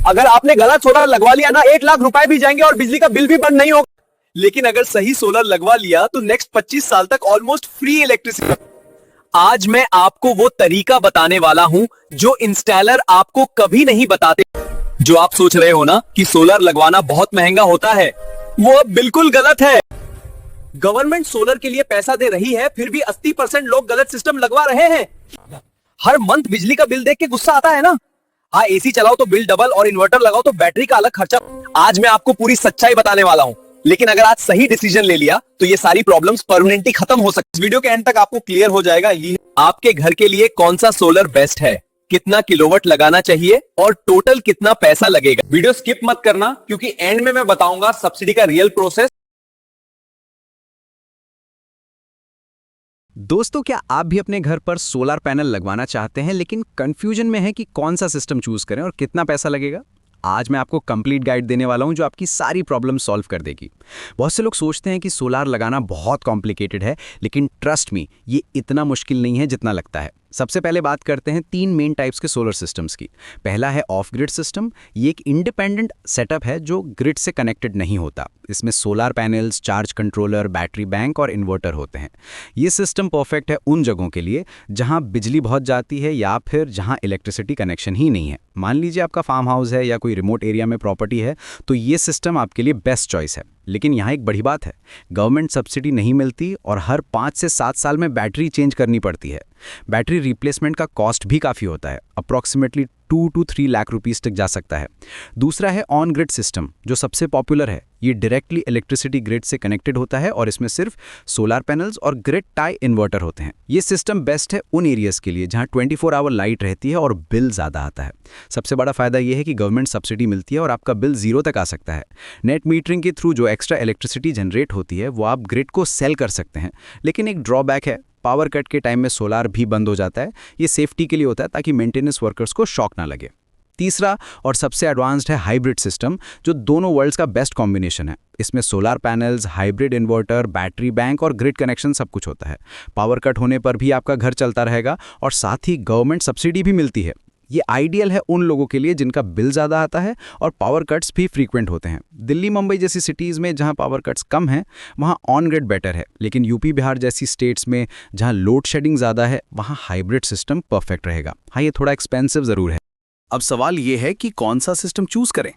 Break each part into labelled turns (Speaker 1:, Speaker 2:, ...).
Speaker 1: अगर आपने गलत सोलर लगवा लिया ना 1 लाख रुपए भी जाएंगे और बिजली का बिल भी बंद नहीं होगा। लेकिन अगर सही सोलर लगवा लिया तो नेक्स्ट 25 साल तक ऑलमोस्ट फ्री इलेक्ट्रिसिटी। आज मैं आपको वो तरीका बताने वाला हूं जो इंस्टॉलर आपको कभी नहीं बताते। जो आप सोच रहे हो ना कि सोलर लगवाना बहुत महंगा होता है, वो अब बिल्कुल गलत है। गवर्नमेंट सोलर के लिए पैसा दे रही है, फिर भी 80% लोग गलत सिस्टम लगवा रहे हैं। हर मंथ बिजली का बिल देख के गुस्सा आता है ना। हाँ, एसी चलाओ तो बिल डबल और इन्वर्टर लगाओ तो बैटरी का अलग खर्चा। आज मैं आपको पूरी सच्चाई बताने वाला हूं, लेकिन अगर आज सही डिसीजन ले लिया तो ये सारी प्रॉब्लम्स परमानेंटली खत्म हो सकती है। इस वीडियो के एंड तक आपको क्लियर हो जाएगा ये आपके घर के लिए कौन सा सोलर बेस्ट है, कितना किलोवाट लगाना चाहिए और टोटल कितना पैसा लगेगा। वीडियो स्किप मत करना, क्योंकि एंड में मैं बताऊंगा सब्सिडी का रियल प्रोसेस।
Speaker 2: दोस्तों, क्या आप भी अपने घर पर सोलर पैनल लगवाना चाहते हैं लेकिन कंफ्यूजन में है कि कौन सा सिस्टम चूज करें और कितना पैसा लगेगा? आज मैं आपको कंप्लीट गाइड देने वाला हूं जो आपकी सारी प्रॉब्लम सॉल्व कर देगी। बहुत से लोग सोचते हैं कि सोलार लगाना बहुत कॉम्प्लिकेटेड है, लेकिन ट्रस्ट मी, ये इतना मुश्किल नहीं है जितना लगता है। सबसे पहले बात करते हैं 3 मेन टाइप्स के सोलर सिस्टम्स की। पहला है ऑफ ग्रिड सिस्टम। ये एक इंडिपेंडेंट सेटअप है जो ग्रिड से कनेक्टेड नहीं होता। इसमें solar panels, charge controller, battery bank और इन्वर्टर होते हैं। ये सिस्टम परफेक्ट है उन जगहों के लिए जहां बिजली बहुत जाती है या फिर जहां इलेक्ट्रिसिटी कनेक्शन ही नहीं है। मान लीजिए आपका फार्म हाउस है या कोई रिमोट एरिया में प्रॉपर्टी है, तो ये सिस्टम आपके लिए बेस्ट चॉइस है। लेकिन यहाँ एक बड़ी बात है, गवर्नमेंट सब्सिडी नहीं मिलती और हर 5 से 7 साल में बैटरी चेंज करनी पड़ती है। बैटरी रिप्लेसमेंट का कॉस्ट भी काफ़ी होता है, अप्रॉक्सीमेटली 2 to 3 लाख रुपीस तक जा सकता है। दूसरा है ऑन ग्रिड सिस्टम, जो सबसे पॉपुलर है। ये डायरेक्टली इलेक्ट्रिसिटी ग्रिड से कनेक्टेड होता है और इसमें सिर्फ सोलर पैनल्स और ग्रिड टाई इन्वर्टर होते हैं। ये सिस्टम बेस्ट है उन एरियाज़ के लिए जहां 24 आवर लाइट रहती है और बिल ज़्यादा आता है। सबसे बड़ा फायदा यह है कि गवर्नमेंट सब्सिडी मिलती है और आपका बिल 0 तक आ सकता है। नेट मीटरिंग के थ्रू जो एक्स्ट्रा इलेक्ट्रिसिटी जनरेट होती है वो आप ग्रिड को सेल कर सकते हैं। लेकिन एक ड्रॉबैक है, पावर कट के टाइम में सोलार भी बंद हो जाता है। ये सेफ्टी के लिए होता है ताकि मेंटेनेंस वर्कर्स को शॉक ना लगे। तीसरा और सबसे एडवांस्ड है हाइब्रिड सिस्टम, जो दोनों वर्ल्ड्स का बेस्ट कॉम्बिनेशन है। इसमें solar panels, hybrid inverter, battery bank और ग्रिड कनेक्शन सब कुछ होता है। पावर कट होने पर भी आपका घर चलता रहेगा और साथ ही गवर्नमेंट सब्सिडी भी मिलती है। ये आइडियल है उन लोगों के लिए जिनका बिल ज़्यादा आता है और पावर कट्स भी फ्रीक्वेंट होते हैं। दिल्ली, मुंबई जैसी सिटीज़ में जहां पावर कट्स कम हैं, वहां ऑन ग्रिड बेटर है। लेकिन यूपी, बिहार जैसी स्टेट्स में जहां लोड शेडिंग ज़्यादा है, वहां हाइब्रिड सिस्टम परफेक्ट रहेगा। हाँ, ये थोड़ा एक्सपेंसिव ज़रूर है। अब सवाल ये है कि कौन सा सिस्टम चूज करें।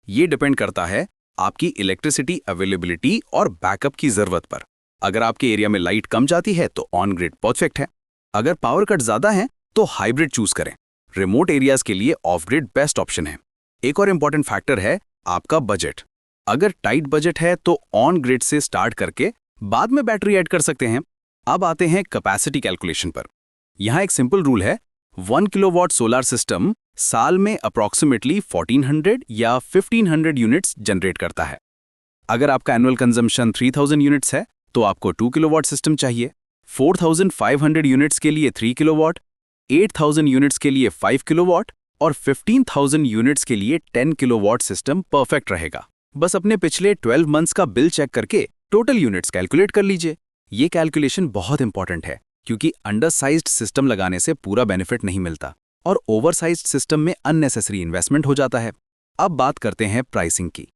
Speaker 2: ये डिपेंड करता है आपकी इलेक्ट्रिसिटी अवेलेबिलिटी और बैकअप की ज़रूरत पर। अगर आपके एरिया में लाइट कम जाती है तो ऑन ग्रिड परफेक्ट है। अगर पावर कट ज़्यादा है तो हाइब्रिड चूज करें। रिमोट एरियाज के लिए ऑफ ग्रिड बेस्ट ऑप्शन है। एक और इंपॉर्टेंट फैक्टर है आपका बजट। अगर टाइट बजट है तो ऑन ग्रिड से स्टार्ट करके बाद में बैटरी ऐड कर सकते हैं। अब आते हैं कैपेसिटी कैलकुलेशन पर। यहां एक सिंपल रूल है, 1 किलोवाट सोलर सिस्टम साल में अप्रॉक्सीमेटली 1400 या 1500 यूनिट्स जनरेट करता है। अगर आपका एनुअल कंजम्पशन 3000 यूनिट्स है तो आपको 2 किलोवाट सिस्टम चाहिए। 4500 यूनिट्स के लिए 3 किलोवाट, 8000 यूनिट्स के लिए 5 किलोवाट और 15000 यूनिट्स के लिए 10 किलोवाट सिस्टम परफेक्ट रहेगा। बस अपने पिछले 12 मंथ्स का बिल चेक करके टोटल यूनिट्स कैलकुलेट कर लीजिए। ये कैलकुलेशन बहुत इंपॉर्टेंट है, क्योंकि अंडरसाइज्ड सिस्टम लगाने से पूरा बेनिफिट नहीं मिलता और ओवरसाइज्ड सिस्टम में अननेसेसरी इन्वेस्टमेंट हो जाता है। अब बात करते हैं प्राइसिंग की।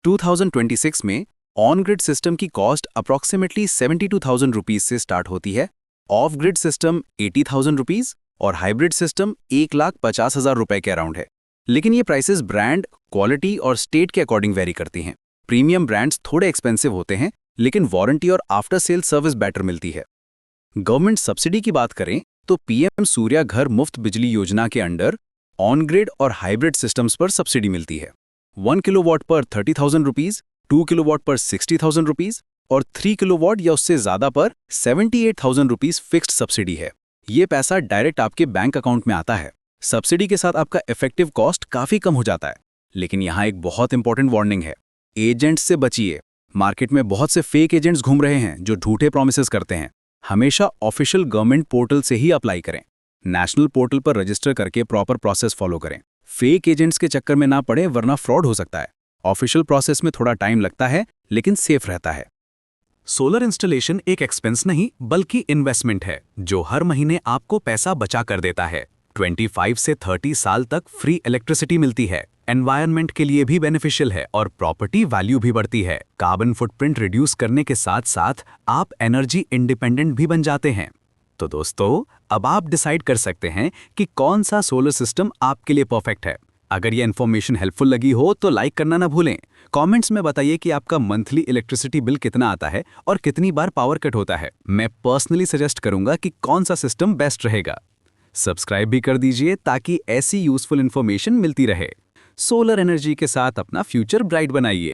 Speaker 2: 2026 में ऑन ग्रिड सिस्टम की कॉस्ट अप्रॉक्सीमेटली 72,000 रुपीज से स्टार्ट होती है। ऑफ ग्रिड सिस्टम 80,000 रुपीज और हाइब्रिड सिस्टम 1,50,000 रुपए के अराउंड है। लेकिन ये प्राइसेस ब्रांड, क्वालिटी और स्टेट के अकॉर्डिंग वेरी करती हैं। प्रीमियम ब्रांड्स थोड़े एक्सपेंसिव होते हैं, लेकिन वारंटी और आफ्टर सेल सर्विस बेटर मिलती है। गवर्नमेंट सब्सिडी की बात करें तो पीएम सूर्या घर मुफ्त बिजली योजना के अंडर ऑन ग्रिड और हाइब्रिड सिस्टम्स पर सब्सिडी मिलती है। 1 किलोवाट पर 30,000 रुपीज, 2 किलोवाट पर 60,000 रुपीज और 3 किलोवाट या उससे ज्यादा पर 78,000 रुपीज फिक्स्ड सब्सिडी है। ये पैसा डायरेक्ट आपके बैंक अकाउंट में आता है। सब्सिडी के साथ आपका इफेक्टिव कॉस्ट काफी कम हो जाता है। लेकिन यहाँ एक बहुत इंपॉर्टेंट वार्निंग है, एजेंट्स से बचिए। मार्केट में बहुत से फेक एजेंट्स घूम रहे हैं जो झूठे प्रॉमिसेस करते हैं। हमेशा ऑफिशियल गवर्नमेंट पोर्टल से ही अप्लाई करें। नेशनल पोर्टल पर रजिस्टर करके प्रॉपर प्रोसेस फॉलो करें। फेक एजेंट्स के चक्कर में ना पड़े, वरना फ्रॉड हो सकता है। ऑफिशियल प्रोसेस में थोड़ा टाइम लगता है, लेकिन सेफ रहता है।
Speaker 3: सोलर इंस्टॉलेशन एक एक्सपेंस नहीं बल्कि इन्वेस्टमेंट है जो हर महीने आपको पैसा बचा कर देता है। 25 से 30 साल तक फ्री इलेक्ट्रिसिटी मिलती है, एनवायरनमेंट के लिए भी बेनिफिशियल है और प्रॉपर्टी वैल्यू भी बढ़ती है। कार्बन फुटप्रिंट रिड्यूस करने के साथ साथ आप एनर्जी इंडिपेंडेंट भी बन जाते हैं। तो दोस्तों, अब आप डिसाइड कर सकते हैं कि कौन सा सोलर सिस्टम आपके लिए परफेक्ट है। अगर ये इन्फॉर्मेशन हेल्पफुल लगी हो तो लाइक करना ना भूलें। कमेंट्स में बताइए कि आपका मंथली इलेक्ट्रिसिटी बिल कितना आता है और कितनी बार पावर कट होता है। मैं पर्सनली सजेस्ट करूंगा कि कौन सा सिस्टम बेस्ट रहेगा। सब्सक्राइब भी कर दीजिए ताकि ऐसी यूजफुल इन्फॉर्मेशन मिलती रहे। सोलर एनर्जी के साथ अपना फ्यूचर ब्राइट बनाइए।